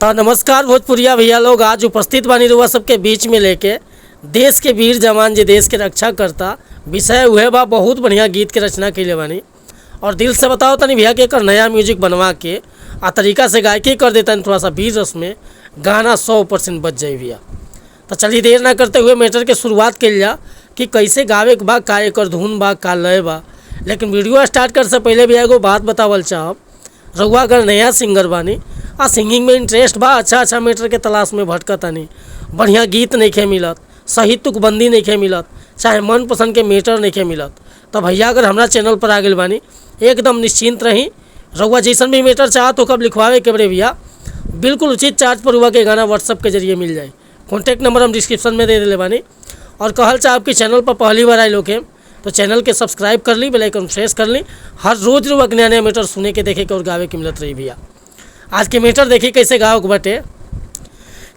तो नमस्कार भोजपुरिया भैया लोग, आज उपस्थित बानी रउआ सबके बीच में लेके देश के वीर जवान जे देश के रक्षा करता विषय उहे बा। बहुत बढ़िया गीत के रचना कैले बानी और दिल से बताओ तनी भैया के एक नया म्यूजिक बनवा के आ तरीका से गायकी कर देता थोड़ा सा वीर रस में गाना 100% बच जाए भैया। तो चलिए देर ना करते हुए मैटर के शुरुआत कल जा कि कैसे गावे के बा, का एकर धुन बा, का लय बा। लेकिन वीडियो स्टार्ट कर से पहले भैया एगो बात बतावल चाहब, रउआ अगर नया सिंगर बानी आ सिंगिंग में इंटरेस्ट बा, अच्छा मैटर के तलाश में भटकतानी, बढ़िया गीत नहीं मिलत, सही तुकबंदी नहीं मिलत, चाहे मन पसंद के मैटर नहीं मिलत, तो भैया अगर हमारा चैनल पर आ गए बानी एकदम निश्चिंत रही। रउआ जैसन भी मैटर चाहत हो कब लिखवावे के बड़े भैया बिल्कुल उचित चार्ज पर हुआ के गाना व्हाट्सअप के जरिए मिल जाए। कॉन्टैक्ट नंबर हम डिस्क्रिप्शन में दे दिले बानी। और कहल चाहब कि चैनल पर पहली बार आए लोग हैं तो चैनल के सब्सक्राइब कर ली, बेल आइकन प्रेस कर ली। हर रोज़ रउआ नया नया मैटर सुने के देखे के और गावे के मिलत रही भैया। आज के मैटर देखिए कैसे गाओ के बटे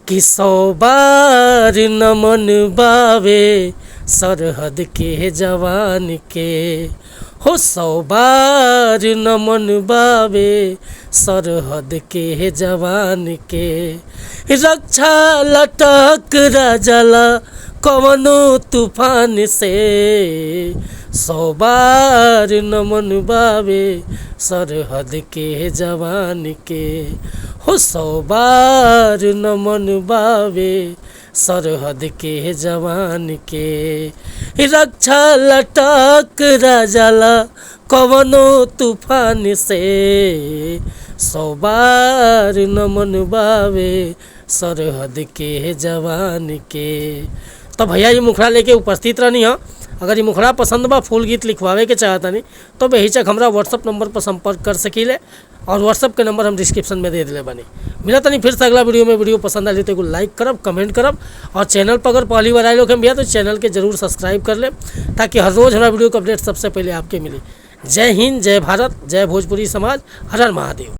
कि 100 बार नमन बावे सरहद के जवान के, हो 100 बार नमन बावे सरहद के जवान के, रक्षा लटक राजला कवनो तूफान से, 100 बार नमन बावे सरहद के जवान के, हो 100 बार नमन बावे सरहद के जवान के, रक्षा लटक राजला कवनो तूफान से, 100 बार नमन बावे सरहद के जवान के। तो भैया ये मुखड़ा लेके उपस्थित रहनी है। अगर ये मुखड़ा पसंद बा, फुल गीत लिखवावे के चाहता नहीं तो बेहिचक हमारा व्हाट्सअप नंबर पर संपर्क कर सकीले और व्हाट्सअप के नंबर हम डिस्क्रिप्शन में दे दिले बानी। मिला तनी फिर से अगला वीडियो में। वीडियो पसंद आई तो एगो लाइक करब, कमेंट करब और चैनल पर अगर पहली बार आए लोग हैं भैया तो चैनल के जरूर सब्सक्राइब कर ले ताकि हर रोज़ हमारा वीडियो का अपडेट सबसे पहले आपके मिले। जय हिंद, जय भारत, जय भोजपुरी समाज, हर हर महादेव।